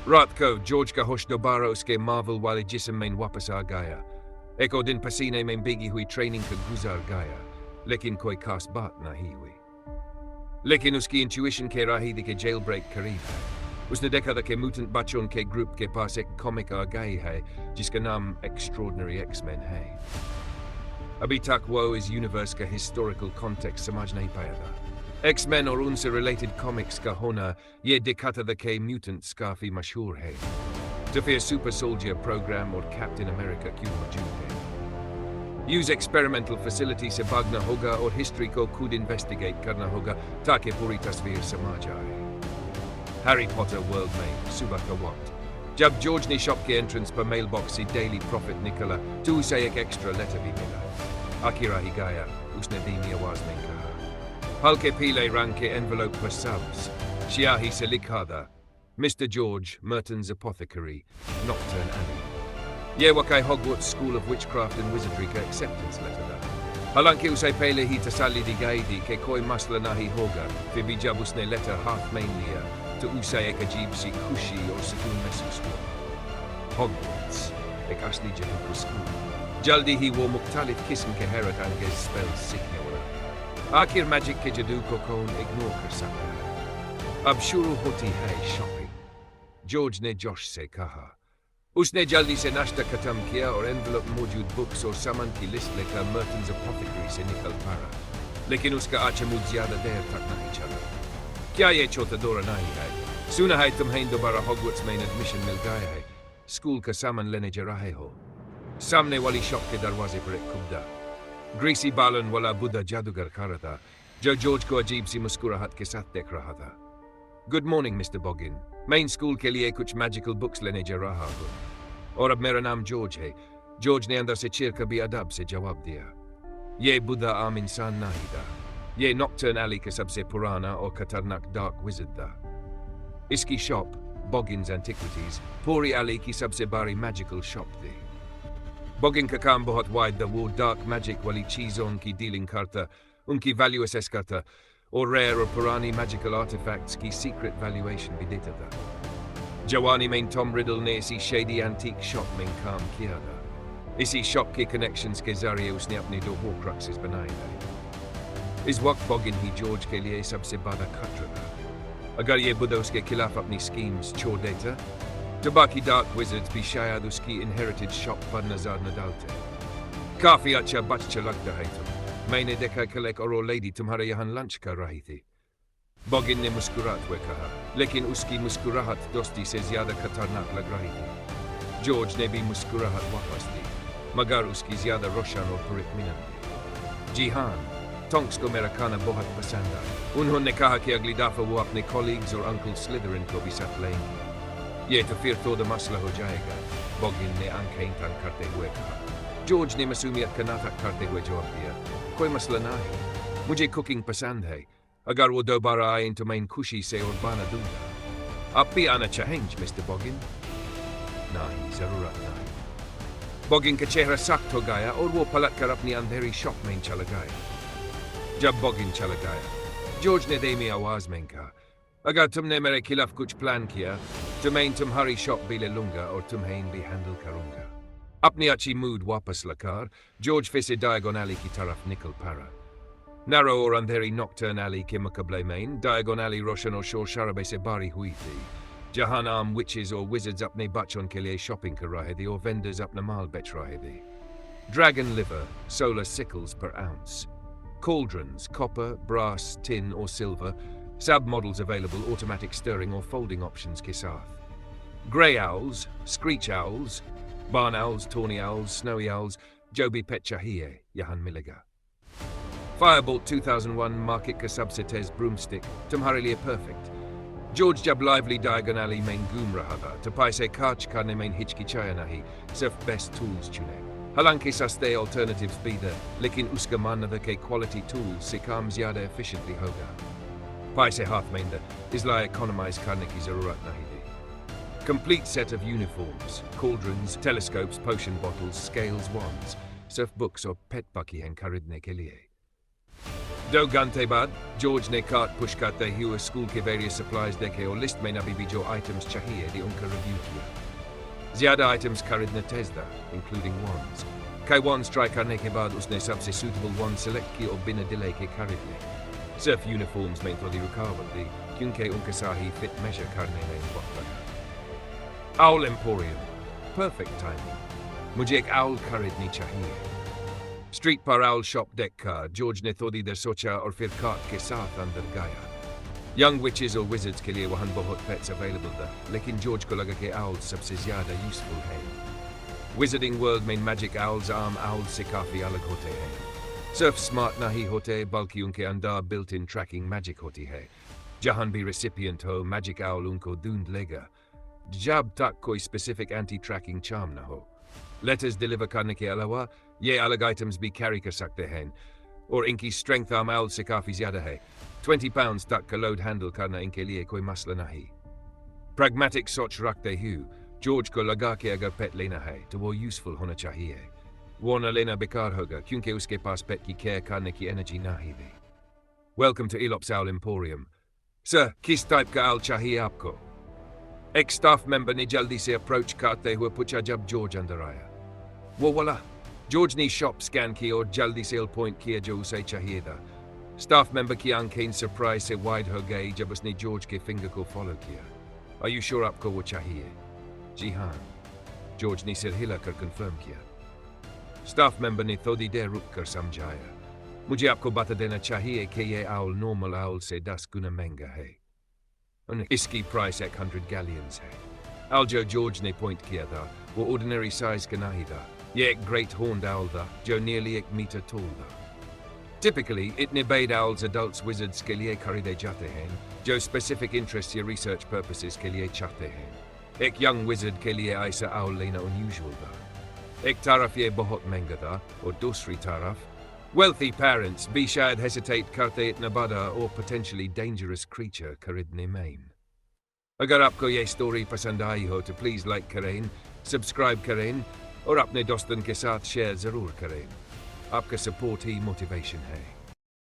रात को जॉर्ज का होश दोबारा उसके मार्वल वाले जिस्म में वापस आ गया। एक और दिन पसीने में भीगी हुई ट्रेनिंग का गुजार गया, लेकिन कोई खास बात नहीं हुई। लेकिन उसकी इंट्यूशन के राही थी कि जेल ब्रेक करीब है। उसने देखा था कि म्यूटेंट बच्चों के ग्रुप के पास एक कॉमिक आ गई है जिसका नाम एक्स्ट्रॉर्डिनरी एक्समैन है। अभी तक वो इस यूनिवर्स का हिस्टोरिकल कॉन्टेक्स्ट समझ नहीं पाया था। एक्समैन और उनसे रिलेटेड कॉमिक्स का होना ये दिखाता था कि म्यूटेंट्स काफी मशहूर है, तो फिर सुपर सोल्जर प्रोग्राम और कैप्टन अमेरिका क्यों मौजूद है। यूज एक्सपेरिमेंटल फैसिलिटी से भागना होगा और हिस्ट्री को खुद इन्वेस्टिगेट करना होगा ताकि पूरी तस्वीर समझ आए। हैरी पॉटर वर्ल्ड में सुबह का वक्त जब जॉर्ज ने शॉप के एंट्रेंस पर मेल बॉक्स से डेली प्रॉफिट निकला तो उसे एक एक्स्ट्रा लेटर भी मिला। आखिर ही गया, उसने धीमी आवाज में कहा। हल्के पीले रंग के एनवेलोप पर सब्ज स्याही से लिखा था, मिस्टर जॉर्ज मर्टन्स अपोथेकरी, नॉक्टर्न एली। ये वाकई Hogwarts school of witchcraft and विजर्डरी का एक्सेप्टेंस लेटर था। हालांकि उसे पहले ही तसल्ली दी गई थी कि कोई मसला नहीं होगा, फिर भी जब उसने लेटर हाथ में लिया तो उसे एक अजीब सी खुशी और सुकून महसूस हुआ। हॉगवर्ट्स एक असली जगह स्कूल। जल्दी ही वो मुख्तलिफ किस्म के हैरत अंगेज स्पेल्स सीखने वाला। आखिर मैजिक के जादू को कौन इग्नोर कर सकता है। अब शुरू होती है शॉपिंग, जॉर्ज ने जोश से कहा। उसने जल्दी से नाश्ता खत्म किया और एनवेलप मौजूद बुक्स और सामान की लिस्ट लेकर मर्टन्स अपोथेकरी से निकल पड़ा, लेकिन उसका आचमूद ज्यादा देर तक नहीं चला। क्या ये चौथा दौरा नहीं है? सुना है तुम्हें दोबारा हॉगवर्ट्स में एडमिशन मिल गया है, स्कूल का सामान लेने जा रहे हो। सामने वाली शॉप के दरवाजे पर एक कुब्दा ग्रीसी बालन वाला बुद्धा जादूगर खड़ा था, जो जॉर्ज को अजीब सी मुस्कुराहट के साथ देख रहा था। गुड मॉर्निंग मिस्टर बॉगिन, मैं इन स्कूल के लिए कुछ मैजिकल बुक्स लेने जा रहा हूँ, और अब मेरा नाम जॉर्ज है। जॉर्ज ने अंदर से चिर कभी अदब से जवाब दिया। ये बुद्धा आम इंसान नहीं था, ये नॉक्टर्न एली का सबसे पुराना और खतरनाक डार्क विज़र्ड था। इसकी शॉप बॉगिन्स एंटिक्विटीज पूरी एली की सबसे बड़ी मैजिकल शॉप थी। बॉगिन का काम बहुत वाइड था, वो डार्क मैजिक वाली चीजों की डीलिंग करता, उनकी वैल्यू असेस करता और रेयर और पुरानी मैजिकल आर्टिफैक्ट्स की सीक्रेट वैल्यूएशन भी देता था। जवानी में टॉम रिडल ने इसी शेडी एंटीक शॉप में काम किया था। इसी शॉप के कनेक्शंस के जरिए उसने अपने 2 होर्क्रक्सेस बनाए थे। इस वक्त बॉगिन ही जॉर्ज के लिए सबसे बड़ा खतरा था। अगर ये बुद्धा उसके खिलाफ अपनी स्कीम्स छोड़ देता तो बाकी डार्क विज़र्ड्स भी शायद उसकी इनहेरिटेड शॉप पर नजर न डालते। काफी अच्छा बच्चा लगता है तुम, मैंने देखा कल एक और लेडी तुम्हारे यहाँ लंच कर रही थी। बॉगिन ने मुस्कुराते हुए कहा, लेकिन उसकी मुस्कुराहट दोस्ती से ज्यादा खतरनाक लग रही थी। जॉर्ज ने भी मुस्कुराहट वापस दी, मगर उसकी ज्यादा रोशन और पुरतमिनन थी। जी हाँ, टोंक्स को मेरा खाना बहुत पसंद आया। उन्होंने कहा कि अगली दफा वो अपने कॉलीग्स और अंकल स्लिदरिन को भी साथ लेंगे। ये तो फिर थोड़ा मसला हो जाएगा, बॉगिन ने आंखें तंग करते हुए कहा। जॉर्ज ने मासूमियत का नाटक करते हुए जवाब दिया, कोई मसला नहीं, मुझे कुकिंग पसंद है। अगर वो दोबारा आए तो मैं खुशी से और बना दूंगा। आप भी आना चाहेंगे मिस्टर बॉगिन? नहीं, जरूरत नहीं। बॉगिन का चेहरा सख्त हो गया और वो पलट कर अपनी अंधेरी शॉप में चला गया। जब बॉगिन चला गया, जॉर्ज ने धीमी आवाज में कहा, अगर तुमने मेरे खिलाफ कुछ प्लान किया तो मैं तुम्हारी शॉप भी ले लूंगा और तुम्हें भी हैंडल करूंगा। अपनी अच्छी मूड वापस लाकर जॉर्ज फिर से डायगोन एली की तरफ निकल पड़ा। नैरो और अंधेरी नॉक्टर्न एली के मुकाबले में डायगोन एली रोशन और शोर शराबे से भरी हुई थी, जहां आम विचेस और विजर्ड्स अपने बच्चों के लिए शॉपिंग कर रहे थे और वेंडर्स अपना माल बेच रहे थे। ड्रैगन लिवर, सोलर सिकल्स पर ounce, cauldrons, copper, brass, tin or silver, सब models available automatic stirring or folding options के साथ। Grey owls, screech owls, barn owls, tawny owls, snowy owls, जो भी पेट चाहिए यहाँ मिलेगा। Firebolt 2001 मार्केट का सबसे तेज broomstick तुम्हारे लिए perfect। जॉर्ज जब लाइवली डायगोन एली में घूम रहा था तो पैसे खर्च करने में हिचकिचाया नहीं, सिर्फ बेस्ट टूल्स चुने। हालांकि सस्ते अल्टरनेटिव्स भी थे, लेकिन उसका मानना था कि क्वालिटी टूल्स से काम ज्यादा एफिशिएंटली होगा। पैसे हाथ में थे, इसलिए इकोनॉमाइज करने की जरूरत नहीं थी। Complete set of uniforms, cauldrons, telescopes, potion bottles, scales, wands, सिर्फ बुक्स और पेट बकी हैं खरीदने के लिए। दो घंटे बाद जॉर्ज ने कार्ट पुश करते हुए स्कूल के वेरियस सप्लाईज देखे और लिस्ट में अभी भी जो आइटम्स चाहिए थी उनका रिव्यू किया। ज्यादा आइटम्स खरीदना तेज था, इंक्लूडिंग वॉन्स। कई वॉन्स ट्राई करने के बाद उसने सबसे सूटेबल वॉन्स सेलेक्ट की और बिना डिले के खरीद ली। सिर्फ यूनिफॉर्म्स में थोड़ी रुकावट थी क्योंकि उनके सही फिट मेजर करने में वक्त लगा। Owl emporium, perfect timing. मुझे एक आउल खरीदनी चाहिए। स्ट्रीट पर आउल शॉप देखा, जॉर्ज ने थोड़ी देर सोचा और फिर कार्ट के साथ अंदर गया। यंग विचेस और विजर्ड्स के लिए वहाँ बहुत पेट्स अवेलेबल था, लेकिन जॉर्ज को लगा कि आउल सबसे ज्यादा यूजफुल है। विजिटिंग वर्ल्ड में मैजिक आउल्स आम आउल से काफी अलग होते हैं। सिर्फ स्मार्ट नहीं होते बल्कि उनके अंदर बिल्ट इन ट्रैकिंग मैजिक होती है। जहां भी रेसिपिएंट हो, मैजिक आउल उनको ढूंढ लेगा जब तक कोई स्पेसिफिक एंटी ट्रैकिंग चार्म न हो। लेटर्स डिलीवर करने के अलावा ये अलग आइटम्स भी कैरी कर सकते हैं और इनकी स्ट्रेंथ आम आउल से काफी ज्यादा है। 20 पाउंड्स तक का लोड हैंडल करना इनके लिए कोई मसला नहीं। प्रैग्मेटिक सोच रखते हुए जॉर्ज को लगा कि अगर पेट लेना है तो वो यूजफुल होना चाहिए। वो न लेना बेकार होगा क्योंकि उसके पास पेट की केयर करने की एनर्जी नहीं थी। Welcome to Eeylops Owl Emporium. Sir, किस टाइप का आउल चाहिए आपको? एक स्टाफ मेंबर ने जल्दी से अप्रोच करते हुए पूछा जब जॉर्ज अंदर आया। वो वाला। जॉर्ज ने शॉप स्कैन की और जल्दी से पॉइंट किया जो उसे चाहिए था। स्टाफ मेंबर की आंखें सरप्राइज से वाइड हो गई जब उसने जॉर्ज के फिंगर को फॉलो किया। आर यू श्योर आपको वो चाहिए? जी हाँ, जॉर्ज ने सिर हिलाकर कंफर्म किया। स्टाफ मेंबर ने थोड़ी देर रुक कर समझाया। मुझे आपको बता देना चाहिए कि यह आउल नॉर्मल आउल से 10 गुना महंगा है। इसकी प्राइस 100 गैलियंस है। आउल जो जॉर्ज ने पॉइंट किया था वो ऑर्डिनरी साइज का नहीं था। ये एक ग्रेट हॉर्न्ड आउल था जो नियरली 1 मीटर टॉल था। टिपिकली इतने बेड आउल्स एडल्ट्स विजर्ड्स के लिए खरीदे जाते हैं जो स्पेसिफिक इंटरेस्ट या रिसर्च पर्पसेस के लिए चाहते हैं। एक यंग विजर्ड के लिए ऐसा आउल लेना अनयूजुअल था। एक तरफ ये बहुत महंगा था और दूसरी तरफ वेल्थी पेरेंट्स भी शायद हेसिटेट करते इतना बड़ा और पोटेंशियली डेंजरस क्रीचर खरीदने में। अगर आपको ये स्टोरी पसंद आई हो तो प्लीज़ लाइक करें, सब्सक्राइब करें और अपने दोस्तों के साथ शेयर ज़रूर करें। आपका सपोर्ट ही मोटिवेशन है।